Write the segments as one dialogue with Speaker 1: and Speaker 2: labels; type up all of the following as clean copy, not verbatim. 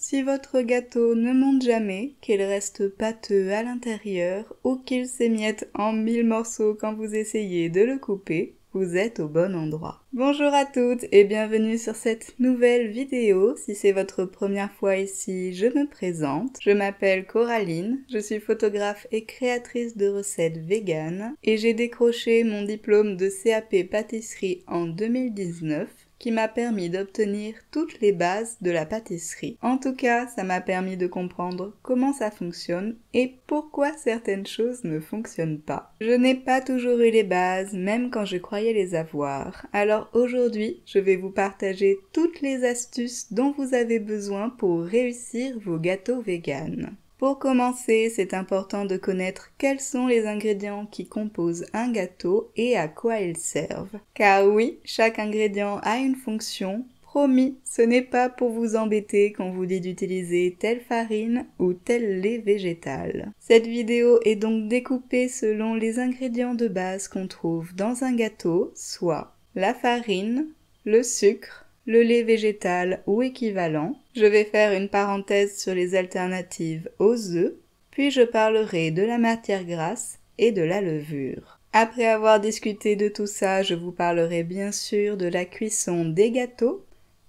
Speaker 1: Si votre gâteau ne monte jamais, qu'il reste pâteux à l'intérieur ou qu'il s'émiette en 1000 morceaux quand vous essayez de le couper, vous êtes au bon endroit. Bonjour à toutes et bienvenue sur cette nouvelle vidéo. Si c'est votre première fois ici, je me présente. Je m'appelle Coraline, je suis photographe et créatrice de recettes véganes et j'ai décroché mon diplôme de CAP pâtisserie en 2019 qui m'a permis d'obtenir toutes les bases de la pâtisserie. En tout cas, ça m'a permis de comprendre comment ça fonctionne et pourquoi certaines choses ne fonctionnent pas. Je n'ai pas toujours eu les bases, même quand je croyais les avoir. Alors aujourd'hui, je vais vous partager toutes les astuces dont vous avez besoin pour réussir vos gâteaux véganes. Pour commencer, c'est important de connaître quels sont les ingrédients qui composent un gâteau et à quoi ils servent. Car oui, chaque ingrédient a une fonction. Promis, ce n'est pas pour vous embêter qu'on vous dit d'utiliser telle farine ou tel lait végétal. Cette vidéo est donc découpée selon les ingrédients de base qu'on trouve dans un gâteau, soit la farine, le sucre, le lait végétal ou équivalent. Je vais faire une parenthèse sur les alternatives aux œufs, puis je parlerai de la matière grasse et de la levure. Après avoir discuté de tout ça, je vous parlerai bien sûr de la cuisson des gâteaux,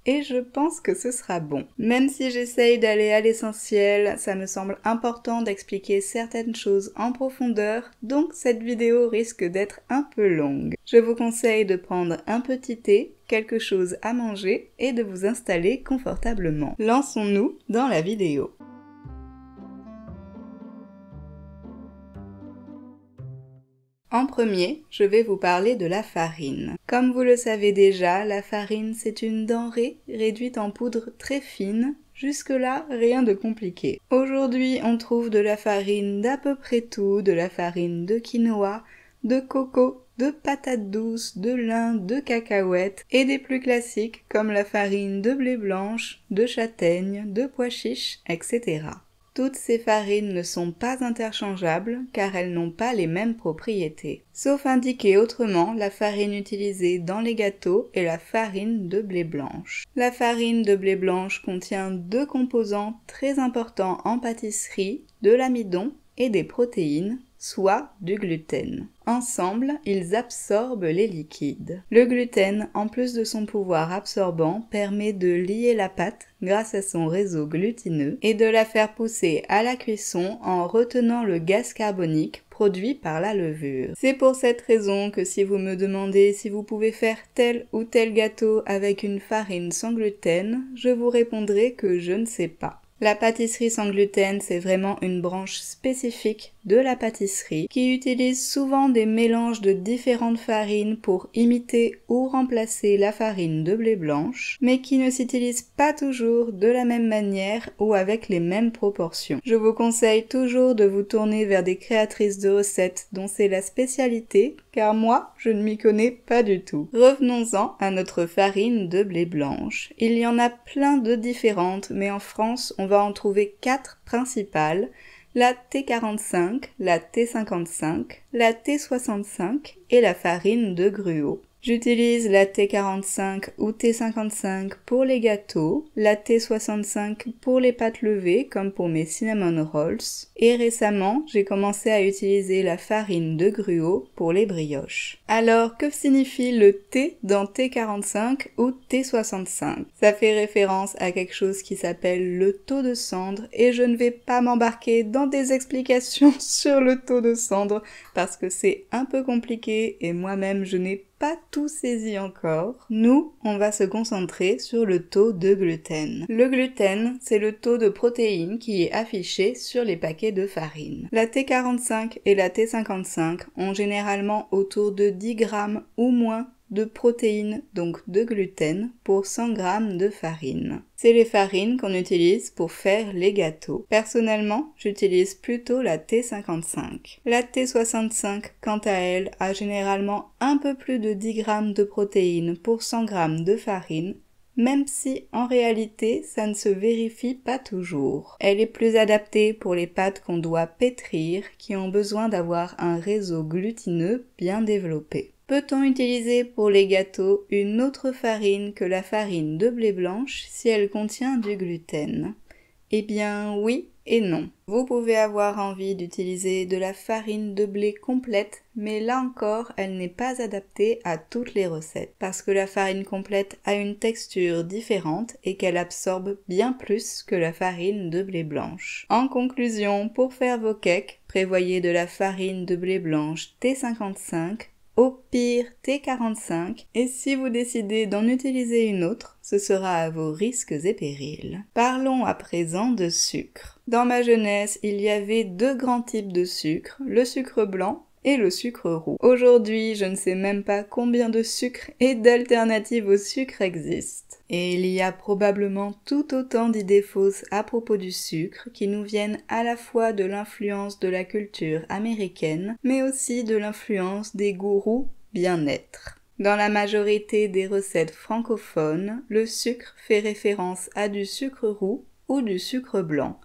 Speaker 1: et je pense que ce sera bon. Même si j'essaye d'aller à l'essentiel, ça me semble important d'expliquer certaines choses en profondeur, donc cette vidéo risque d'être un peu longue. Je vous conseille de prendre un petit thé, quelque chose à manger et de vous installer confortablement. Lançons-nous dans la vidéo. En premier, je vais vous parler de la farine. Comme vous le savez déjà, la farine c'est une denrée réduite en poudre très fine. Jusque-là, rien de compliqué. Aujourd'hui, on trouve de la farine d'à peu près tout, de la farine de quinoa, de coco, de patates douces, de lin, de cacahuètes et des plus classiques comme la farine de blé blanche, de châtaigne, de pois chiches, etc. Toutes ces farines ne sont pas interchangeables car elles n'ont pas les mêmes propriétés. Sauf indiqué autrement, la farine utilisée dans les gâteaux est la farine de blé blanche. La farine de blé blanche contient deux composants très importants en pâtisserie, de l'amidon et des protéines, soit du gluten. Ensemble, ils absorbent les liquides. Le gluten, en plus de son pouvoir absorbant, permet de lier la pâte grâce à son réseau glutineux et de la faire pousser à la cuisson en retenant le gaz carbonique produit par la levure. C'est pour cette raison que si vous me demandez si vous pouvez faire tel ou tel gâteau avec une farine sans gluten, je vous répondrai que je ne sais pas. La pâtisserie sans gluten, c'est vraiment une branche spécifique de la pâtisserie qui utilise souvent des mélanges de différentes farines pour imiter ou remplacer la farine de blé blanche, mais qui ne s'utilise pas toujours de la même manière ou avec les mêmes proportions. Je vous conseille toujours de vous tourner vers des créatrices de recettes dont c'est la spécialité, car moi, je ne m'y connais pas du tout. Revenons-en à notre farine de blé blanche. Il y en a plein de différentes, mais en France, on va en trouver 4 principales: la T45, la T55, la T65 et la farine de gruau. J'utilise la T45 ou T55 pour les gâteaux, la T65 pour les pâtes levées comme pour mes cinnamon rolls, et récemment j'ai commencé à utiliser la farine de gruau pour les brioches. Alors que signifie le T dans T45 ou T65? Ça fait référence à quelque chose qui s'appelle le taux de cendre et je ne vais pas m'embarquer dans des explications sur le taux de cendre parce que c'est un peu compliqué et moi-même je n'ai pas tout saisi encore. Nous, on va se concentrer sur le taux de gluten. Le gluten, c'est le taux de protéines qui est affiché sur les paquets de farine. La T45 et la T55 ont généralement autour de 10 grammes ou moins de protéines, donc de gluten, pour 100 g de farine. C'est les farines qu'on utilise pour faire les gâteaux. Personnellement, j'utilise plutôt la T55. La T65, quant à elle, a généralement un peu plus de 10 g de protéines pour 100 g de farine, même si en réalité ça ne se vérifie pas toujours. Elle est plus adaptée pour les pâtes qu'on doit pétrir, qui ont besoin d'avoir un réseau glutineux bien développé. Peut-on utiliser pour les gâteaux une autre farine que la farine de blé blanche si elle contient du gluten? Eh bien oui et non. Vous pouvez avoir envie d'utiliser de la farine de blé complète, mais là encore, elle n'est pas adaptée à toutes les recettes, parce que la farine complète a une texture différente et qu'elle absorbe bien plus que la farine de blé blanche. En conclusion, pour faire vos cakes, prévoyez de la farine de blé blanche T55, au pire T45, et si vous décidez d'en utiliser une autre, ce sera à vos risques et périls. Parlons à présent de sucre. Dans ma jeunesse, il y avait deux grands types de sucre, le sucre blanc et le sucre roux. Aujourd'hui, je ne sais même pas combien de sucres et d'alternatives au sucre existent. Et il y a probablement tout autant d'idées fausses à propos du sucre qui nous viennent à la fois de l'influence de la culture américaine, mais aussi de l'influence des gourous bien-être. Dans la majorité des recettes francophones, le sucre fait référence à du sucre roux ou du sucre blanc.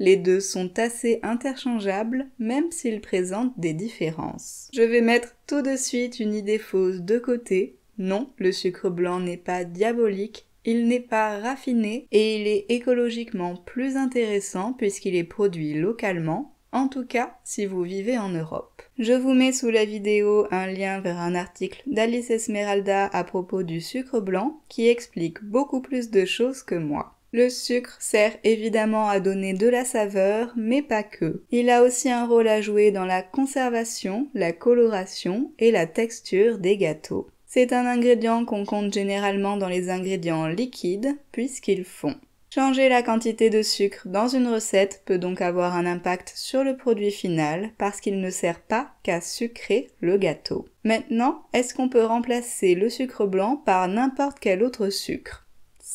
Speaker 1: Les deux sont assez interchangeables, même s'ils présentent des différences. Je vais mettre tout de suite une idée fausse de côté. Non, le sucre blanc n'est pas diabolique, il n'est pas raffiné et il est écologiquement plus intéressant puisqu'il est produit localement, en tout cas si vous vivez en Europe. Je vous mets sous la vidéo un lien vers un article d'Alice Esmeralda à propos du sucre blanc qui explique beaucoup plus de choses que moi. Le sucre sert évidemment à donner de la saveur, mais pas que. Il a aussi un rôle à jouer dans la conservation, la coloration et la texture des gâteaux. C'est un ingrédient qu'on compte généralement dans les ingrédients liquides, puisqu'ils fond. Changer la quantité de sucre dans une recette peut donc avoir un impact sur le produit final parce qu'il ne sert pas qu'à sucrer le gâteau. Maintenant, est-ce qu'on peut remplacer le sucre blanc par n'importe quel autre sucre ?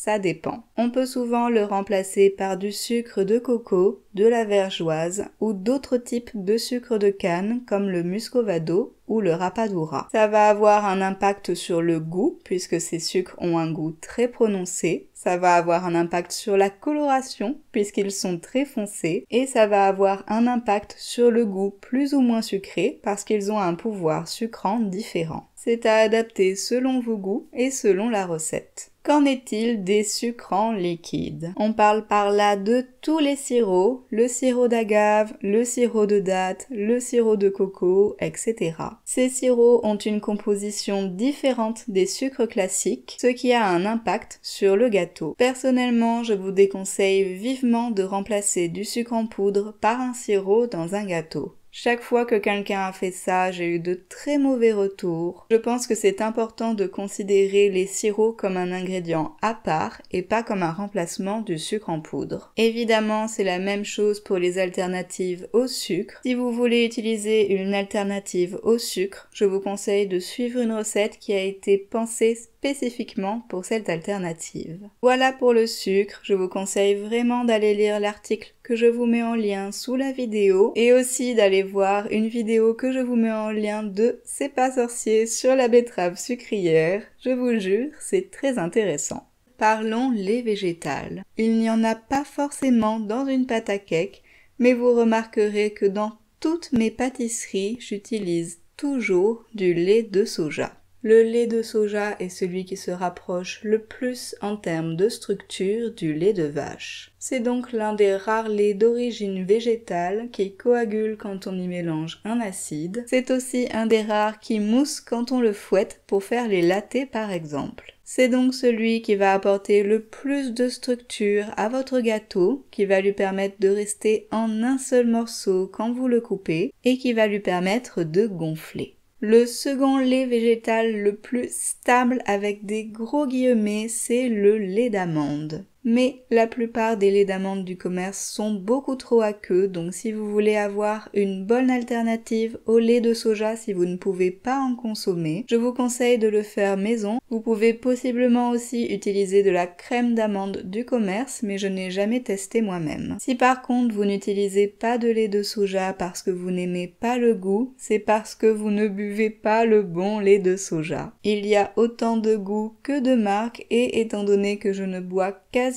Speaker 1: Ça dépend. On peut souvent le remplacer par du sucre de coco, de la vergeoise ou d'autres types de sucre de canne comme le muscovado ou le rapadura. Ça va avoir un impact sur le goût puisque ces sucres ont un goût très prononcé. Ça va avoir un impact sur la coloration puisqu'ils sont très foncés et ça va avoir un impact sur le goût plus ou moins sucré parce qu'ils ont un pouvoir sucrant différent. C'est à adapter selon vos goûts et selon la recette. Qu'en est-il des sucrants liquides? On parle par là de tous les sirops, le sirop d'agave, le sirop de date, le sirop de coco, etc. Ces sirops ont une composition différente des sucres classiques, ce qui a un impact sur le gâteau. Personnellement, je vous déconseille vivement de remplacer du sucre en poudre par un sirop dans un gâteau. Chaque fois que quelqu'un a fait ça, j'ai eu de très mauvais retours. Je pense que c'est important de considérer les sirops comme un ingrédient à part et pas comme un remplacement du sucre en poudre. Évidemment, c'est la même chose pour les alternatives au sucre. Si vous voulez utiliser une alternative au sucre, je vous conseille de suivre une recette qui a été pensée spécifiquement pour cette alternative. Voilà pour le sucre, je vous conseille vraiment d'aller lire l'article que je vous mets en lien sous la vidéo et aussi d'aller voir une vidéo que je vous mets en lien de C'est pas sorcier sur la betterave sucrière. Je vous jure, c'est très intéressant. Parlons lait végétal. Il n'y en a pas forcément dans une pâte à cake, mais vous remarquerez que dans toutes mes pâtisseries, j'utilise toujours du lait de soja. Le lait de soja est celui qui se rapproche le plus en termes de structure du lait de vache. C'est donc l'un des rares laits d'origine végétale qui coagule quand on y mélange un acide. C'est aussi un des rares qui mousse quand on le fouette pour faire les lattés par exemple. C'est donc celui qui va apporter le plus de structure à votre gâteau, qui va lui permettre de rester en un seul morceau quand vous le coupez et qui va lui permettre de gonfler. Le second lait végétal le plus stable avec des gros guillemets, c'est le lait d'amande. Mais la plupart des laits d'amande du commerce sont beaucoup trop aqueux, donc si vous voulez avoir une bonne alternative au lait de soja si vous ne pouvez pas en consommer, je vous conseille de le faire maison. Vous pouvez possiblement aussi utiliser de la crème d'amande du commerce, mais je n'ai jamais testé moi-même. Si par contre vous n'utilisez pas de lait de soja parce que vous n'aimez pas le goût, c'est parce que vous ne buvez pas le bon lait de soja. Il y a autant de goût que de marques et étant donné que je ne bois quasiment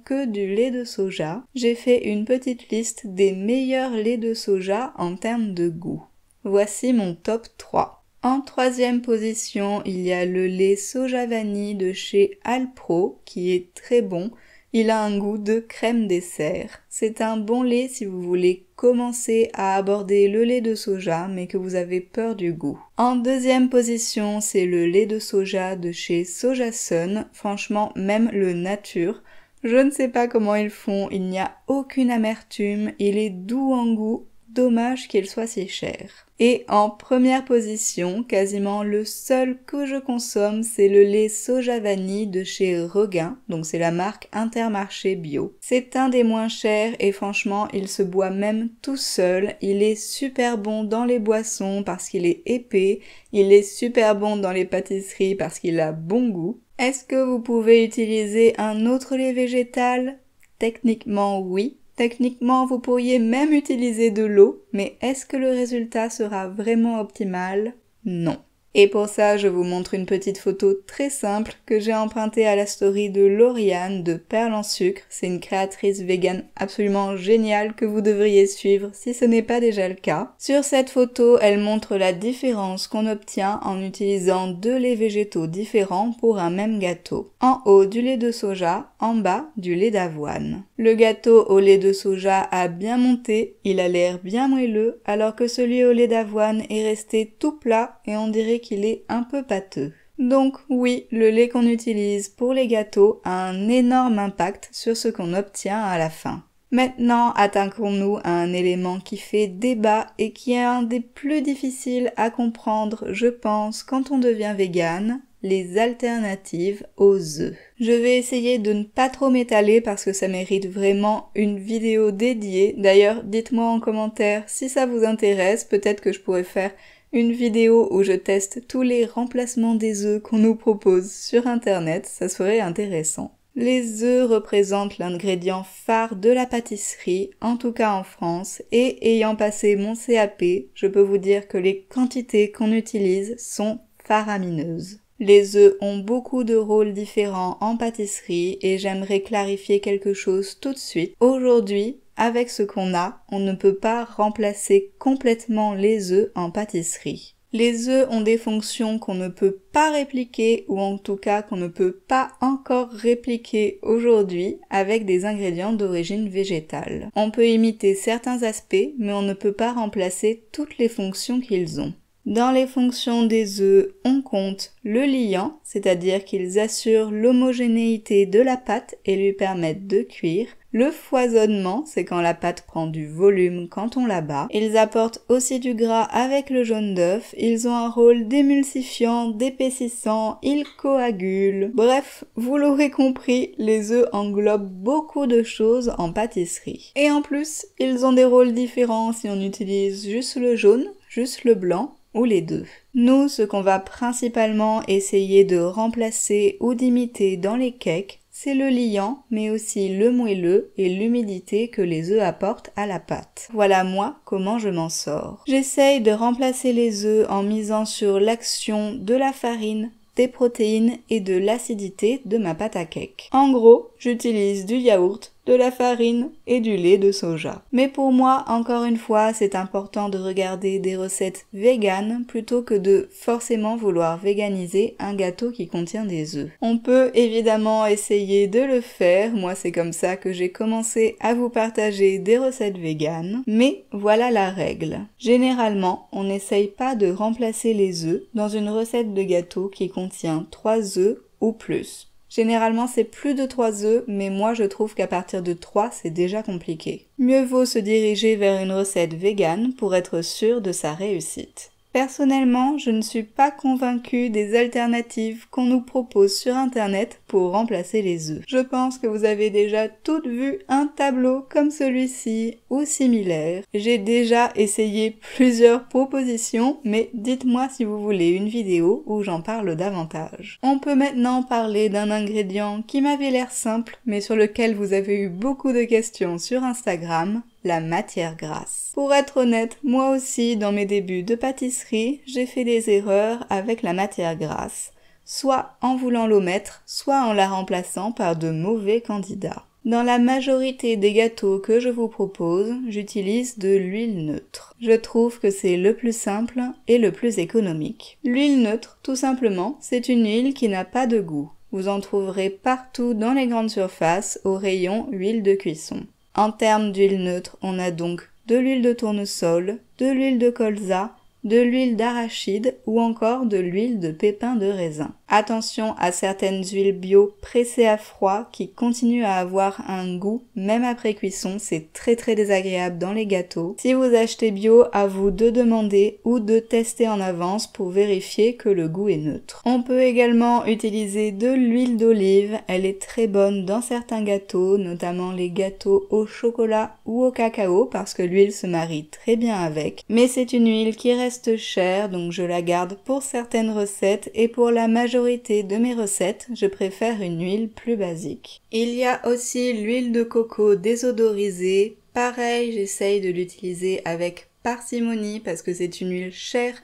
Speaker 1: que du lait de soja, j'ai fait une petite liste des meilleurs laits de soja en termes de goût. Voici mon top 3. En troisième position, il y a le lait soja vanille de chez Alpro qui est très bon Il a un goût de crème dessert. C'est un bon lait si vous voulez commencer à aborder le lait de soja mais que vous avez peur du goût. En deuxième position, c'est le lait de soja de chez Sojasun. Franchement, même le nature. Je ne sais pas comment ils font, il n'y a aucune amertume, il est doux en goût, dommage qu'il soit si cher. Et en première position, quasiment le seul que je consomme, c'est le lait soja vanille de chez Regain, donc c'est la marque Intermarché Bio. C'est un des moins chers et franchement, il se boit même tout seul. Il est super bon dans les boissons parce qu'il est épais, il est super bon dans les pâtisseries parce qu'il a bon goût. Est-ce que vous pouvez utiliser un autre lait végétal? Techniquement, oui. Techniquement, vous pourriez même utiliser de l'eau, mais est-ce que le résultat sera vraiment optimal? Non. Et pour ça, je vous montre une petite photo très simple que j'ai empruntée à la story de Lauriane de Perles en sucre. C'est une créatrice végane absolument géniale que vous devriez suivre si ce n'est pas déjà le cas. Sur cette photo, elle montre la différence qu'on obtient en utilisant deux laits végétaux différents pour un même gâteau. En haut, du lait de soja, en bas, du lait d'avoine. Le gâteau au lait de soja a bien monté, il a l'air bien moelleux, alors que celui au lait d'avoine est resté tout plat et on dirait qu'il est un peu pâteux. Donc oui, le lait qu'on utilise pour les gâteaux a un énorme impact sur ce qu'on obtient à la fin. Maintenant, attaquons-nous à un élément qui fait débat et qui est un des plus difficiles à comprendre, je pense, quand on devient végane, les alternatives aux œufs. Je vais essayer de ne pas trop m'étaler parce que ça mérite vraiment une vidéo dédiée. D'ailleurs, dites-moi en commentaire si ça vous intéresse, peut-être que je pourrais faire une vidéo où je teste tous les remplacements des œufs qu'on nous propose sur internet, ça serait intéressant. Les œufs représentent l'ingrédient phare de la pâtisserie, en tout cas en France, et ayant passé mon CAP, je peux vous dire que les quantités qu'on utilise sont faramineuses. Les œufs ont beaucoup de rôles différents en pâtisserie et j'aimerais clarifier quelque chose tout de suite. Aujourd'hui, avec ce qu'on a, on ne peut pas remplacer complètement les œufs en pâtisserie. Les œufs ont des fonctions qu'on ne peut pas répliquer ou en tout cas qu'on ne peut pas encore répliquer aujourd'hui avec des ingrédients d'origine végétale. On peut imiter certains aspects mais on ne peut pas remplacer toutes les fonctions qu'ils ont. Dans les fonctions des œufs, on compte le liant, c'est-à-dire qu'ils assurent l'homogénéité de la pâte et lui permettent de cuire. Le foisonnement, c'est quand la pâte prend du volume quand on la bat. Ils apportent aussi du gras avec le jaune d'œuf. Ils ont un rôle d'émulsifiant, d'épaississant, ils coagulent. Bref, vous l'aurez compris, les œufs englobent beaucoup de choses en pâtisserie. Et en plus, ils ont des rôles différents si on utilise juste le jaune, juste le blanc ou les deux. Nous, ce qu'on va principalement essayer de remplacer ou d'imiter dans les cakes, c'est le liant, mais aussi le moelleux et l'humidité que les œufs apportent à la pâte. Voilà moi comment je m'en sors. J'essaye de remplacer les œufs en misant sur l'action de la farine, des protéines et de l'acidité de ma pâte à cake. En gros, j'utilise du yaourt, de la farine et du lait de soja. Mais pour moi, encore une fois, c'est important de regarder des recettes véganes plutôt que de forcément vouloir véganiser un gâteau qui contient des œufs. On peut évidemment essayer de le faire, moi c'est comme ça que j'ai commencé à vous partager des recettes véganes, mais voilà la règle. Généralement, on n'essaye pas de remplacer les œufs dans une recette de gâteau qui contient 3 œufs ou plus. Généralement, c'est plus de 3 œufs, mais moi je trouve qu'à partir de 3, c'est déjà compliqué. Mieux vaut se diriger vers une recette végane pour être sûr de sa réussite. Personnellement, je ne suis pas convaincue des alternatives qu'on nous propose sur internet pour remplacer les œufs. Je pense que vous avez déjà toutes vu un tableau comme celui-ci ou similaire. J'ai déjà essayé plusieurs propositions, mais dites-moi si vous voulez une vidéo où j'en parle davantage. On peut maintenant parler d'un ingrédient qui m'avait l'air simple, mais sur lequel vous avez eu beaucoup de questions sur Instagram, la matière grasse. Pour être honnête, moi aussi, dans mes débuts de pâtisserie, j'ai fait des erreurs avec la matière grasse, soit en voulant l'omettre, soit en la remplaçant par de mauvais candidats. Dans la majorité des gâteaux que je vous propose, j'utilise de l'huile neutre. Je trouve que c'est le plus simple et le plus économique. L'huile neutre, tout simplement, c'est une huile qui n'a pas de goût. Vous en trouverez partout dans les grandes surfaces au rayon huile de cuisson. En termes d'huile neutre, on a donc de l'huile de tournesol, de l'huile de colza, de l'huile d'arachide ou encore de l'huile de pépins de raisin. Attention à certaines huiles bio pressées à froid qui continuent à avoir un goût même après cuisson, c'est très désagréable dans les gâteaux. Si vous achetez bio, à vous de demander ou de tester en avance pour vérifier que le goût est neutre. On peut également utiliser de l'huile d'olive, elle est très bonne dans certains gâteaux, notamment les gâteaux au chocolat ou au cacao parce que l'huile se marie très bien avec. Mais c'est une huile qui reste chère, donc je la garde pour certaines recettes et pour la majorité de mes recettes, je préfère une huile plus basique. Il y a aussi l'huile de coco désodorisée. Pareil, j'essaye de l'utiliser avec parcimonie parce que c'est une huile chère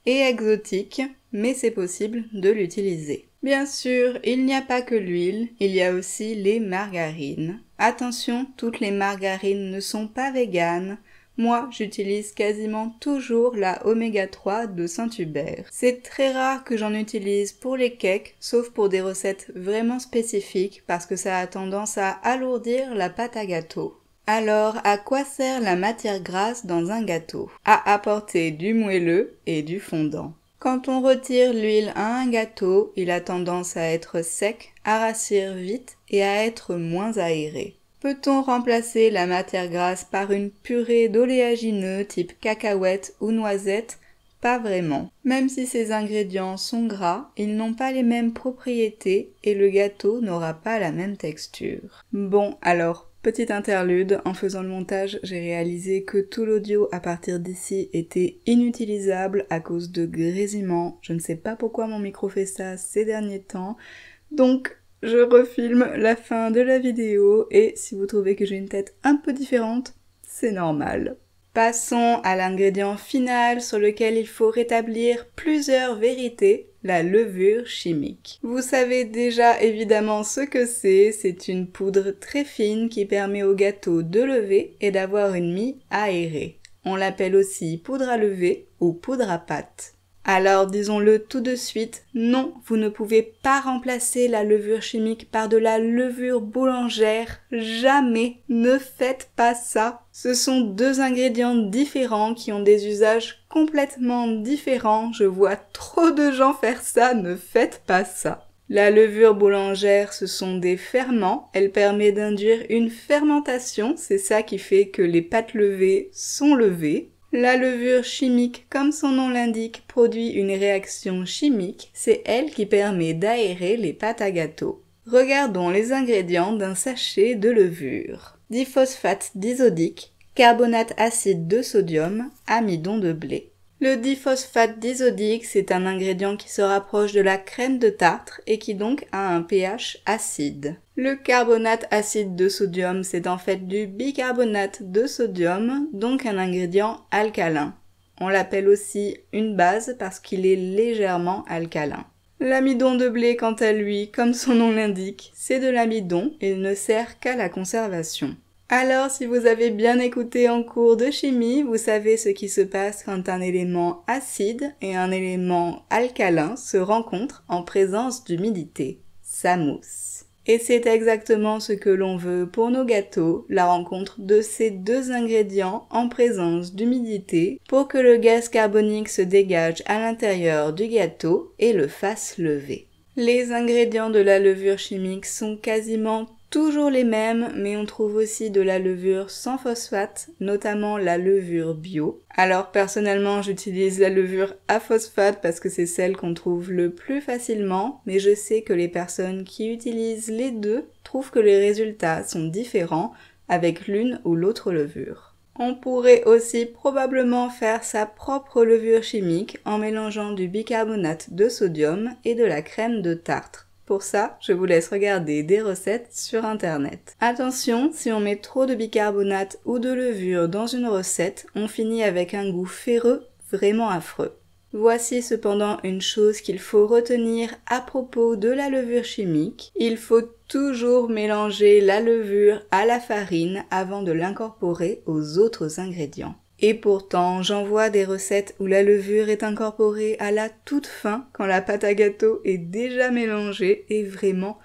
Speaker 1: et exotique, mais c'est possible de l'utiliser. Bien sûr, il n'y a pas que l'huile, il y a aussi les margarines. Attention, toutes les margarines ne sont pas véganes. Moi, j'utilise quasiment toujours la oméga 3 de Saint-Hubert. C'est très rare que j'en utilise pour les cakes, sauf pour des recettes vraiment spécifiques parce que ça a tendance à alourdir la pâte à gâteau. Alors, à quoi sert la matière grasse dans un gâteau? À apporter du moelleux et du fondant. Quand on retire l'huile à un gâteau, il a tendance à être sec, à rassir vite et à être moins aéré. Peut-on remplacer la matière grasse par une purée d'oléagineux type cacahuètes ou noisettes? Pas vraiment. Même si ces ingrédients sont gras, ils n'ont pas les mêmes propriétés et le gâteau n'aura pas la même texture. Bon, alors, petite interlude, en faisant le montage, j'ai réalisé que tout l'audio à partir d'ici était inutilisable à cause de grésillements. Je ne sais pas pourquoi mon micro fait ça ces derniers temps. Donc, je refilme la fin de la vidéo et si vous trouvez que j'ai une tête un peu différente, c'est normal. Passons à l'ingrédient final sur lequel il faut rétablir plusieurs vérités, la levure chimique. Vous savez déjà évidemment ce que c'est une poudre très fine qui permet au gâteau de lever et d'avoir une mie aérée. On l'appelle aussi poudre à lever ou poudre à pâte. Alors disons-le tout de suite, non, vous ne pouvez pas remplacer la levure chimique par de la levure boulangère, jamais, ne faites pas ça. Ce sont deux ingrédients différents qui ont des usages complètement différents, je vois trop de gens faire ça, ne faites pas ça. La levure boulangère, ce sont des ferments, elle permet d'induire une fermentation, c'est ça qui fait que les pâtes levées sont levées. La levure chimique, comme son nom l'indique, produit une réaction chimique, c'est elle qui permet d'aérer les pâtes à gâteau. Regardons les ingrédients d'un sachet de levure. Diphosphate disodique, carbonate acide de sodium, amidon de blé. Le diphosphate disodique, c'est un ingrédient qui se rapproche de la crème de tartre et qui donc a un pH acide. Le carbonate acide de sodium, c'est en fait du bicarbonate de sodium, donc un ingrédient alcalin. On l'appelle aussi une base parce qu'il est légèrement alcalin. L'amidon de blé, quant à lui, comme son nom l'indique, c'est de l'amidon et il ne sert qu'à la conservation. Alors, si vous avez bien écouté en cours de chimie, vous savez ce qui se passe quand un élément acide et un élément alcalin se rencontrent en présence d'humidité. Ça mousse. Et c'est exactement ce que l'on veut pour nos gâteaux, la rencontre de ces deux ingrédients en présence d'humidité pour que le gaz carbonique se dégage à l'intérieur du gâteau et le fasse lever. Les ingrédients de la levure chimique sont quasiment toujours les mêmes, mais on trouve aussi de la levure sans phosphate, notamment la levure bio. Alors personnellement, j'utilise la levure à phosphate parce que c'est celle qu'on trouve le plus facilement, mais je sais que les personnes qui utilisent les deux trouvent que les résultats sont différents avec l'une ou l'autre levure. On pourrait aussi probablement faire sa propre levure chimique en mélangeant du bicarbonate de sodium et de la crème de tartre. Pour ça, je vous laisse regarder des recettes sur internet. Attention, si on met trop de bicarbonate ou de levure dans une recette, on finit avec un goût ferreux vraiment affreux. Voici cependant une chose qu'il faut retenir à propos de la levure chimique. Il faut toujours mélanger la levure à la farine avant de l'incorporer aux autres ingrédients. Et pourtant, j'en vois des recettes où la levure est incorporée à la toute fin quand la pâte à gâteau est déjà mélangée et vraiment,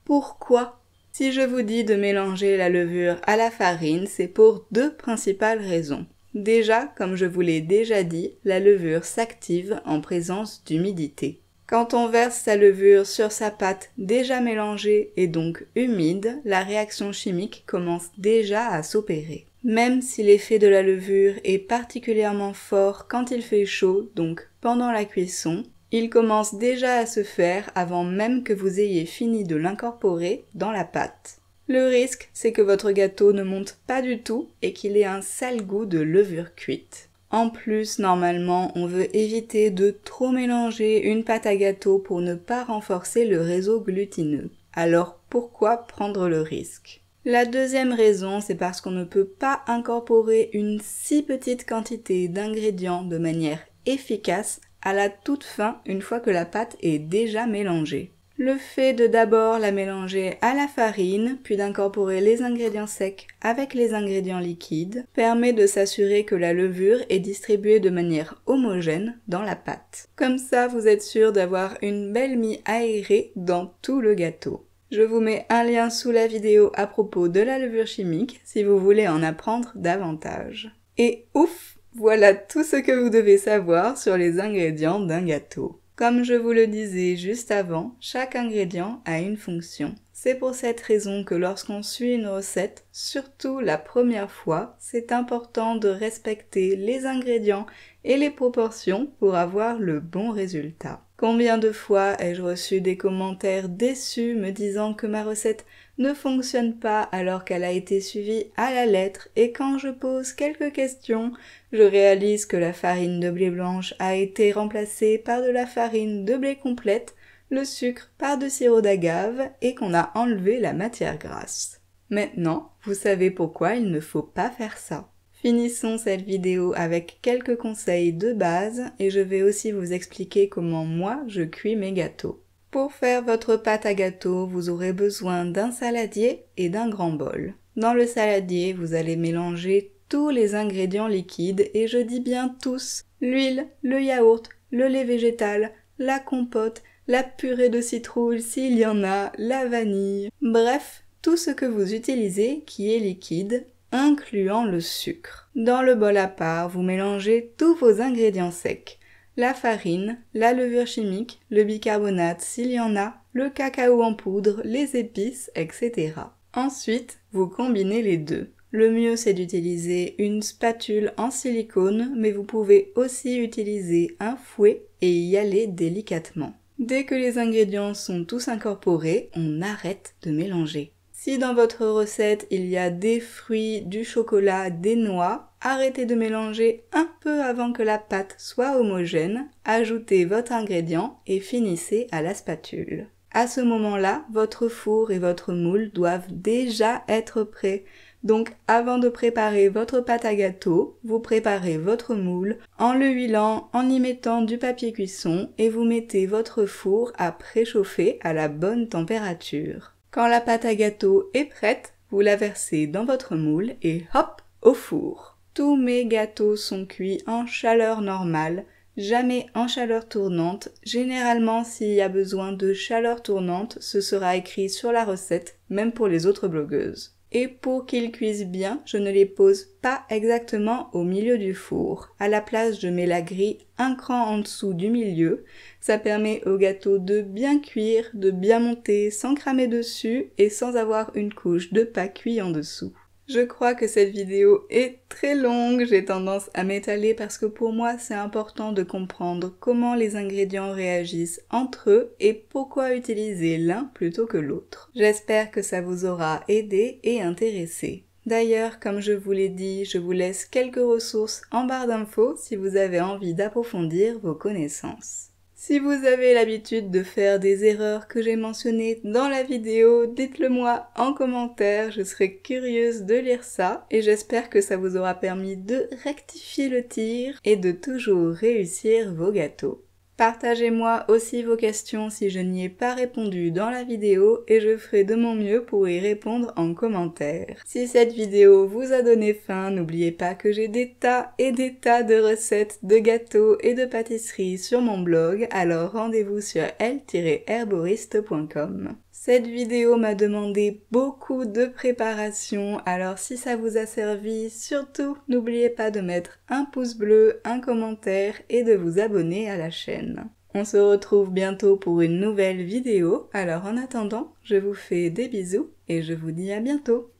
Speaker 1: pourquoi? Si je vous dis de mélanger la levure à la farine, c'est pour deux principales raisons. Déjà, comme je vous l'ai déjà dit, la levure s'active en présence d'humidité. Quand on verse sa levure sur sa pâte déjà mélangée et donc humide, la réaction chimique commence déjà à s'opérer. Même si l'effet de la levure est particulièrement fort quand il fait chaud, donc pendant la cuisson, il commence déjà à se faire avant même que vous ayez fini de l'incorporer dans la pâte. Le risque, c'est que votre gâteau ne monte pas du tout et qu'il ait un sale goût de levure cuite. En plus, normalement, on veut éviter de trop mélanger une pâte à gâteau pour ne pas renforcer le réseau glutineux. Alors, pourquoi prendre le risque? La deuxième raison, c'est parce qu'on ne peut pas incorporer une si petite quantité d'ingrédients de manière efficace à la toute fin une fois que la pâte est déjà mélangée. Le fait de d'abord la mélanger à la farine, puis d'incorporer les ingrédients secs avec les ingrédients liquides, permet de s'assurer que la levure est distribuée de manière homogène dans la pâte. Comme ça, vous êtes sûr d'avoir une belle mie aérée dans tout le gâteau. Je vous mets un lien sous la vidéo à propos de la levure chimique si vous voulez en apprendre davantage. Et ouf, voilà tout ce que vous devez savoir sur les ingrédients d'un gâteau. Comme je vous le disais juste avant, chaque ingrédient a une fonction. C'est pour cette raison que lorsqu'on suit une recette, surtout la première fois, c'est important de respecter les ingrédients et les proportions pour avoir le bon résultat. Combien de fois ai-je reçu des commentaires déçus me disant que ma recette ne fonctionne pas alors qu'elle a été suivie à la lettre et quand je pose quelques questions, je réalise que la farine de blé blanche a été remplacée par de la farine de blé complète, le sucre par de sirop d'agave et qu'on a enlevé la matière grasse. Maintenant, vous savez pourquoi il ne faut pas faire ça. Finissons cette vidéo avec quelques conseils de base et je vais aussi vous expliquer comment moi je cuis mes gâteaux. Pour faire votre pâte à gâteau, vous aurez besoin d'un saladier et d'un grand bol. Dans le saladier, vous allez mélanger tous les ingrédients liquides et je dis bien tous. L'huile, le yaourt, le lait végétal, la compote, la purée de citrouille s'il y en a, la vanille, bref, tout ce que vous utilisez qui est liquide, incluant le sucre. Dans le bol à part, vous mélangez tous vos ingrédients secs. La farine, la levure chimique, le bicarbonate s'il y en a, le cacao en poudre, les épices, etc. Ensuite, vous combinez les deux. Le mieux c'est d'utiliser une spatule en silicone, mais vous pouvez aussi utiliser un fouet et y aller délicatement. Dès que les ingrédients sont tous incorporés, on arrête de mélanger. Si dans votre recette il y a des fruits, du chocolat, des noix, arrêtez de mélanger un peu avant que la pâte soit homogène, ajoutez votre ingrédient et finissez à la spatule. À ce moment-là, votre four et votre moule doivent déjà être prêts. Donc avant de préparer votre pâte à gâteau, vous préparez votre moule en le huilant, en y mettant du papier cuisson et vous mettez votre four à préchauffer à la bonne température. Quand la pâte à gâteau est prête, vous la versez dans votre moule et hop, au four. Tous mes gâteaux sont cuits en chaleur normale, jamais en chaleur tournante. Généralement, s'il y a besoin de chaleur tournante, ce sera écrit sur la recette, même pour les autres blogueuses. Et pour qu'ils cuisent bien, je ne les pose pas exactement au milieu du four. À la place, je mets la grille un cran en dessous du milieu. Ça permet au gâteau de bien cuire, de bien monter sans cramer dessus et sans avoir une couche de pas cuit en dessous. Je crois que cette vidéo est très longue, j'ai tendance à m'étaler parce que pour moi c'est important de comprendre comment les ingrédients réagissent entre eux et pourquoi utiliser l'un plutôt que l'autre. J'espère que ça vous aura aidé et intéressé. D'ailleurs, comme je vous l'ai dit, je vous laisse quelques ressources en barre d'infos si vous avez envie d'approfondir vos connaissances. Si vous avez l'habitude de faire des erreurs que j'ai mentionnées dans la vidéo, dites-le moi en commentaire, je serai curieuse de lire ça et j'espère que ça vous aura permis de rectifier le tir et de toujours réussir vos gâteaux. Partagez-moi aussi vos questions si je n'y ai pas répondu dans la vidéo et je ferai de mon mieux pour y répondre en commentaire. Si cette vidéo vous a donné faim, n'oubliez pas que j'ai des tas et des tas de recettes de gâteaux et de pâtisseries sur mon blog, alors rendez-vous sur l-herboriste.com. Cette vidéo m'a demandé beaucoup de préparation, alors si ça vous a servi, surtout n'oubliez pas de mettre un pouce bleu, un commentaire et de vous abonner à la chaîne. On se retrouve bientôt pour une nouvelle vidéo, alors en attendant, je vous fais des bisous et je vous dis à bientôt.